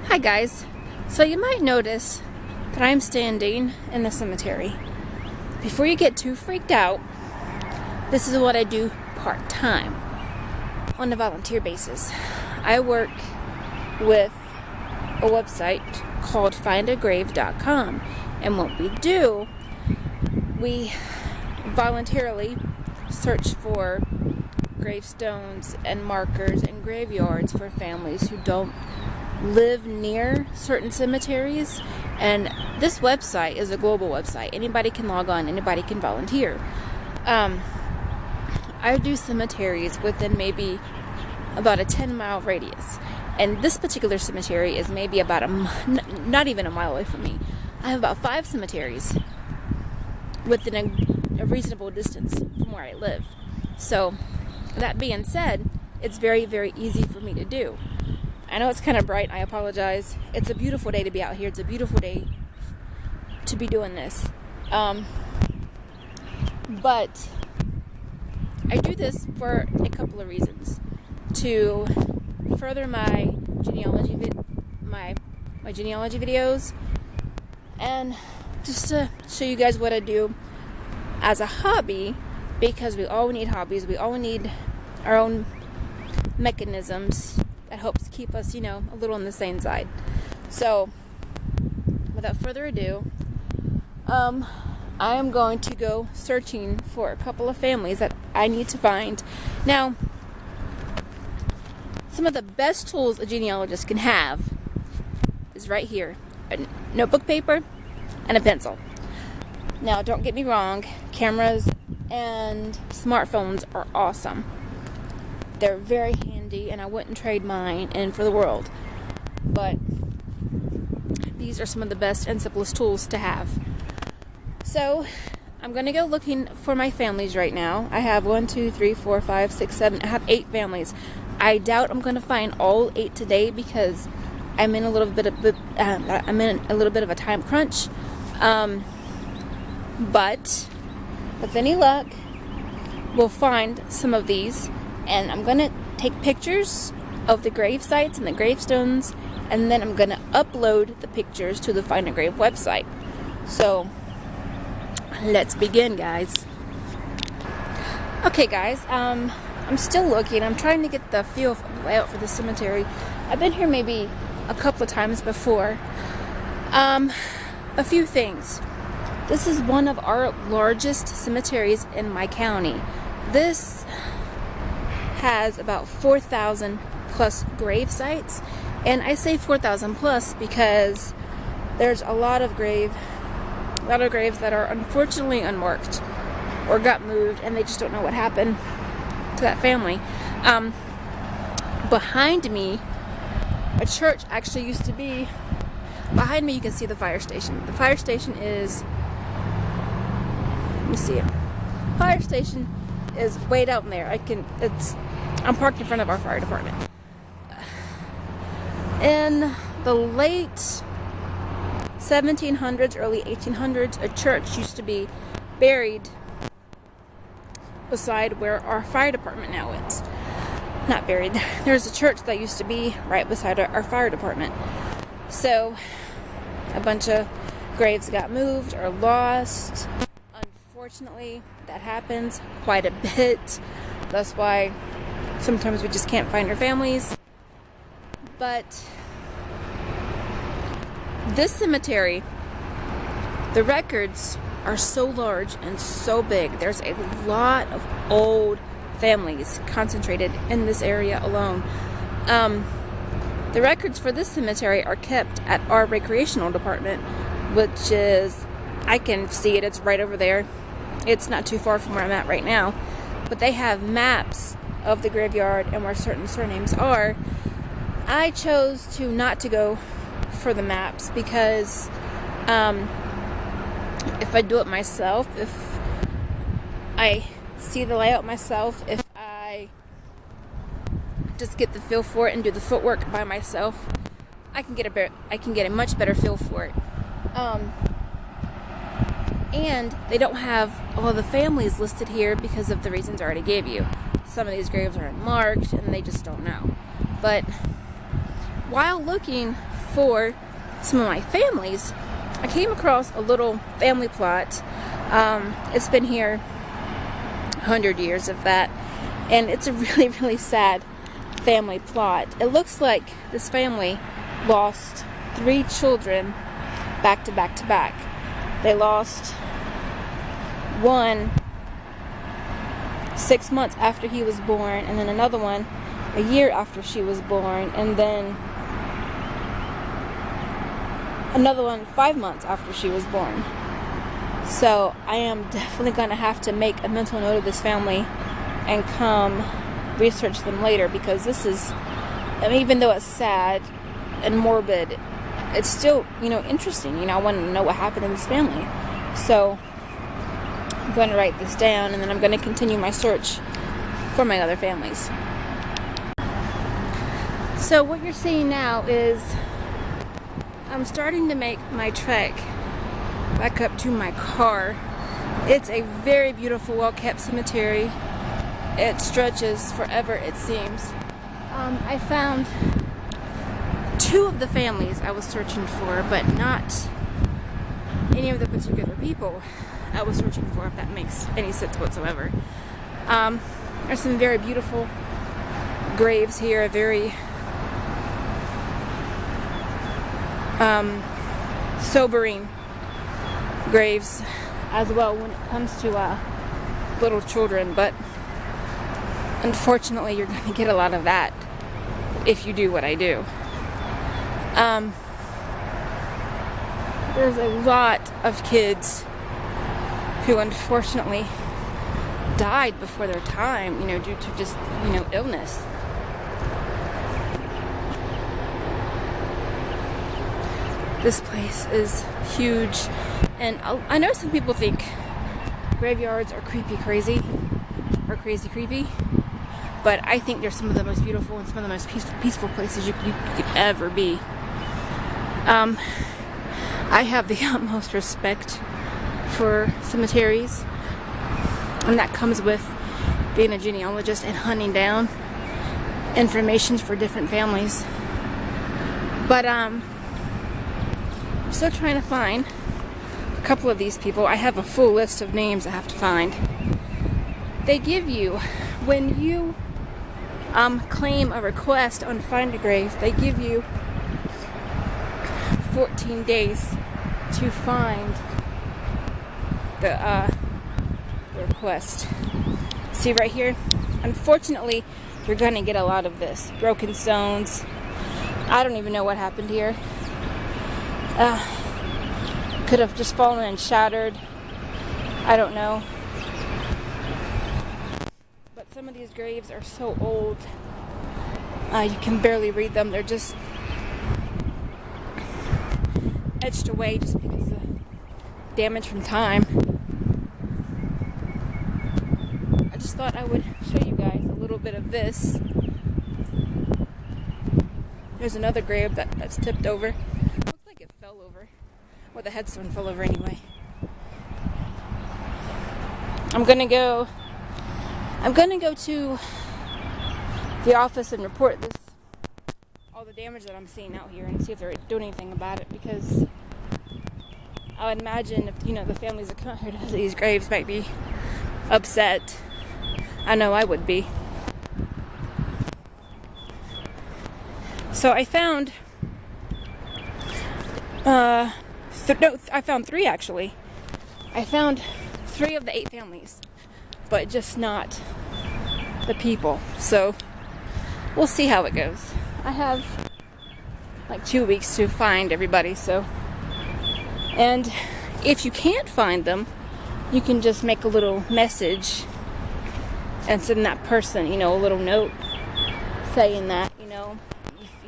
Hi guys, so you might notice that I'm standing in the cemetery. Before you get too freaked out, this is what I do part-time on a volunteer basis. I work with a website called findagrave.com, and what we do, we voluntarily search for gravestones and markers and graveyards for families who don't live near certain cemeteries. And this website is a global website. Anybody can log on, anybody can volunteer. I do cemeteries within maybe about a 10-mile radius, and this particular cemetery is maybe about not even a mile away from me. I have about 5 cemeteries within a reasonable distance from where I live. So that being said, it's very, very easy for me to do. I know it's kind of bright. I apologize. It's a beautiful day to be out here. It's a beautiful day to be doing this. But I do this for a couple of reasons. To further my genealogy videos, and just to show you guys what I do as a hobby, because we all need hobbies. We all need our own mechanisms that helps keep us, a little on the sane side. So, without further ado, I am going to go searching for a couple of families that I need to find. Now, some of the best tools a genealogist can have is right here: a notebook paper and a pencil. Now, don't get me wrong, cameras and smartphones are awesome. They're very handy, and I wouldn't trade mine in for the world. But these are some of the best and simplest tools to have. So I'm going to go looking for my families right now. I have 1, 2, 3, 4, 5, 6, 7. I have 8 families. I doubt I'm going to find all 8 today because I'm in a little bit of a time crunch. But with any luck, we'll find some of these. And I'm going to take pictures of the grave sites and the gravestones, and then I'm going to upload the pictures to the Find a Grave website. So, let's begin, guys. Okay, guys, I'm still looking. I'm trying to get the feel of the layout for the cemetery. I've been here maybe a couple of times before. A few things. This is one of our largest cemeteries in my county. This has about 4,000 plus grave sites, and I say 4,000 plus because there's a lot of graves that are unfortunately unmarked or got moved, and they just don't know what happened to that family. Behind me, a church actually used to be. Behind me, you can see the fire station. The fire station is. Let me see it. Fire station is way down there. I'm parked in front of our fire department. In the late 1700s, early 1800s, a church used to be buried beside where our fire department now is. Not buried. There's a church that used to be right beside our fire department. So, a bunch of graves got moved or lost. Unfortunately, that happens quite a bit. That's why sometimes we just can't find our families. But this cemetery, the records are so large and so big. There's a lot of old families concentrated in this area alone. The records for this cemetery are kept at our recreational department, which is, I can see it, it's right over there. It's not too far from where I'm at right now. But they have maps of the graveyard and where certain surnames are. I chose not to go for the maps because if I do it myself, if I see the layout myself, if I just get the feel for it and do the footwork by myself, I can get a much better feel for it. And they don't have all the families listed here because of the reasons I already gave you. Some of these graves are unmarked and they just don't know. But while looking for some of my families, I came across a little family plot. It's been here 100 years of that, and it's a really, really sad family plot. It looks like this family lost 3 children back to back to back. They lost one 6 months after he was born, and then another one a year after she was born, and then another one 5 months after she was born. So I am definitely going to have to make a mental note of this family and come research them later, because this is, I mean, even though it's sad and morbid, it's still, interesting. I want to know what happened in this family. So I'm going to write this down, and then I'm going to continue my search for my other families. So what you're seeing now is I'm starting to make my trek back up to my car. It's a very beautiful, well-kept cemetery. It stretches forever, it seems. I found 2 of the families I was searching for, but not any of the particular people I was searching for, if that makes any sense whatsoever. There's some very beautiful graves here, very sobering graves as well when it comes to little children, but unfortunately you're going to get a lot of that if you do what I do. There's a lot of kids who unfortunately died before their time, due to just, illness. This place is huge, and I know some people think graveyards are creepy, but I think they're some of the most beautiful and some of the most peaceful places you could ever be. I have the utmost respect for cemeteries, and that comes with being a genealogist and hunting down information for different families. But I'm still trying to find a couple of these people. I have a full list of names I have to find. They give you, when you claim a request on Find a Grave, they give you 14 days to find the request. See right here? Unfortunately, you're gonna get a lot of this. Broken stones. I don't even know what happened here. Could have just fallen and shattered. I don't know. But some of these graves are so old, you can barely read them. They're just etched away just because of damage from time. I just thought I would show you guys a little bit of this. There's another grave that's tipped over. Looks like it fell over. Or the headstone fell over anyway. I'm gonna go to the office and report all the damage that I'm seeing out here, and see if they're doing anything about it, because I would imagine if the families that come out here to these graves might be upset. I know I would be. So I found I found 3 actually. I found 3 of the 8 families, but just not the people. So we'll see how it goes. I have like 2 weeks to find everybody, so. And if you can't find them, you can just make a little message and send that person, a little note saying that, you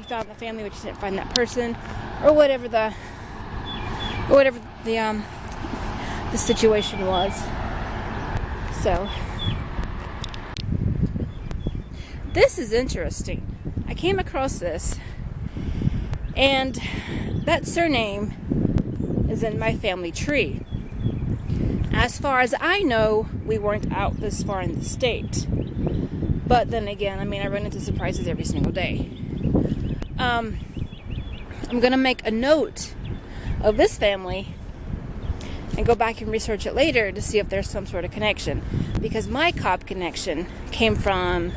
found the family but you didn't find that person, or whatever the situation was. So this is interesting. I came across this, and that surname is in my family tree. As far as I know, we weren't out this far in the state. But then again, I run into surprises every single day. I'm gonna make a note of this family and go back and research it later to see if there's some sort of connection, because my Cobb connection came from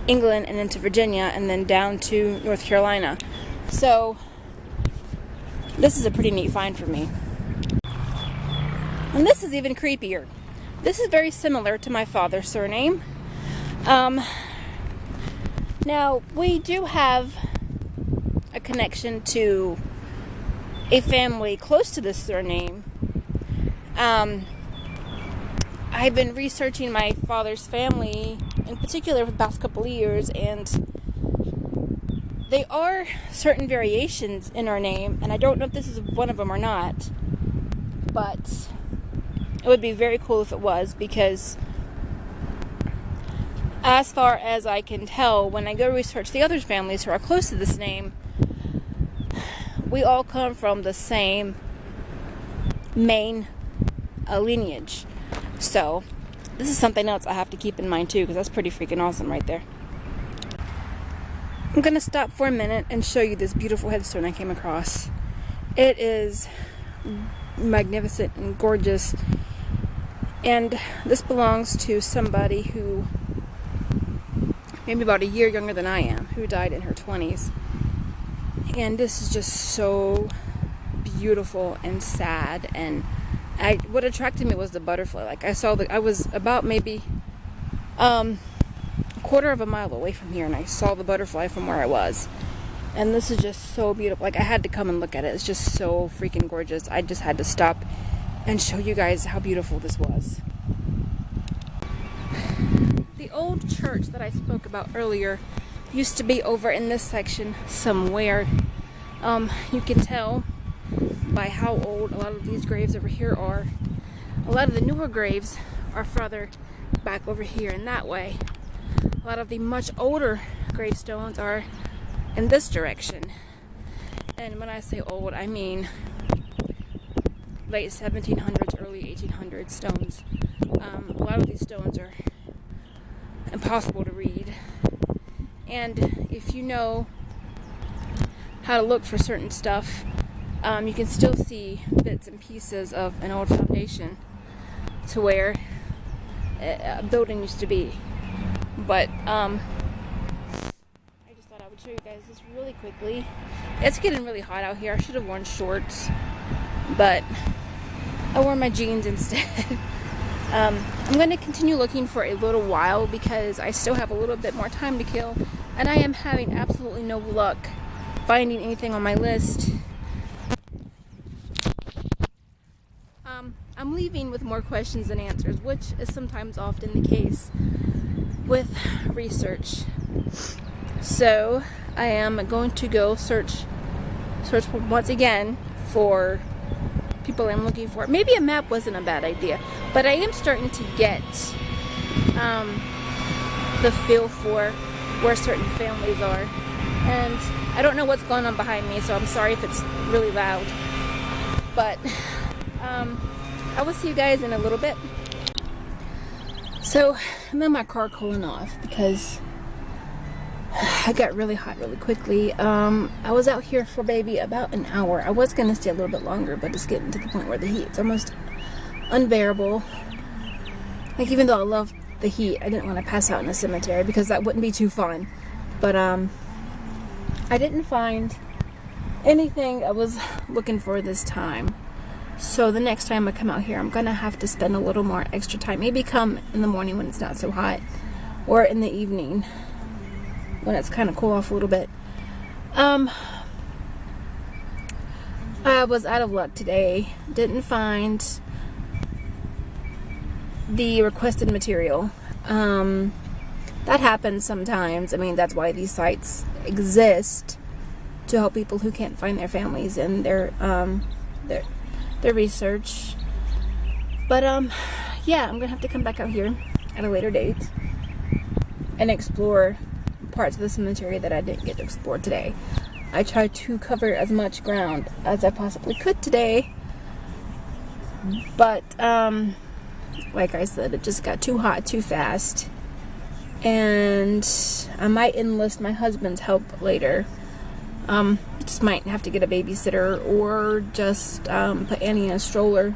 England and into Virginia and then down to North Carolina. So this is a pretty neat find for me. And this is even creepier. This is very similar to my father's surname. Now, we do have a connection to a family close to this surname. I've been researching my father's family in particular for the past couple of years, and there are certain variations in our name, and I don't know if this is one of them or not, but it would be very cool if it was, because as far as I can tell, when I go research the other families who are close to this name, we all come from the same main lineage. So this is something else I have to keep in mind too, because that's pretty freaking awesome right there. I'm gonna stop for a minute and show you this beautiful headstone I came across. It is magnificent and gorgeous, and this belongs to somebody who maybe about a year younger than I am, who died in her 20s. And this is just so beautiful and sad, and what attracted me was the butterfly. Like, I was about maybe a quarter of a mile away from here, and I saw the butterfly from where I was. And this is just so beautiful. Like, I had to come and look at it. It's just so freaking gorgeous. I just had to stop and show you guys how beautiful this was. The old church that I spoke about earlier used to be over in this section somewhere. You can tell by how old a lot of these graves over here are. A lot of the newer graves are further back over here and that way. A lot of the much older gravestones are in this direction. And when I say old, I mean late 1700s, early 1800s stones. A lot of these stones are impossible to read. And if you know how to look for certain stuff, you can still see bits and pieces of an old foundation to where a building used to be. But I just thought I would show you guys this really quickly. It's getting really hot out here. I should have worn shorts, but I wore my jeans instead. I'm going to continue looking for a little while because I still have a little bit more time to kill, and I am having absolutely no luck finding anything on my list. I'm leaving with more questions than answers, which is sometimes often the case with research. So I am going to go search once again for people I'm looking for. Maybe a map wasn't a bad idea, but I am starting to get the feel for where certain families are. And I don't know what's going on behind me, so I'm sorry if it's really loud. But I will see you guys in a little bit. So I'm in my car cooling off because I got really hot really quickly. I was out here for maybe about an hour. I was going to stay a little bit longer, but it's getting to the point where the heat's almost unbearable. Like, even though I love the heat, I didn't want to pass out in a cemetery because that wouldn't be too fun. But I didn't find anything I was looking for this time. So the next time I come out here, I'm going to have to spend a little more extra time. Maybe come in the morning when it's not so hot, or in the evening when it's kind of cool off a little bit. I was out of luck today. Didn't find the requested material. That happens sometimes. I mean, that's why these sites exist, to help people who can't find their families and their research. But yeah, I'm gonna have to come back out here at a later date and explore parts of the cemetery that I didn't get to explore today. I tried to cover as much ground as I possibly could today, but like I said, it just got too hot too fast, and I might enlist my husband's help later. Just might have to get a babysitter or just put Annie in a stroller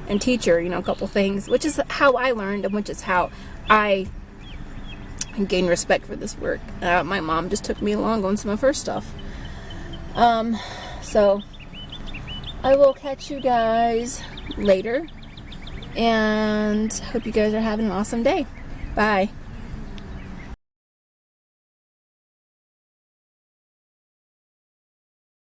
and teach her, a couple things, which is how I learned and which is how I gained respect for this work. My mom just took me along on some of her stuff. So I will catch you guys later, and hope you guys are having an awesome day. Bye.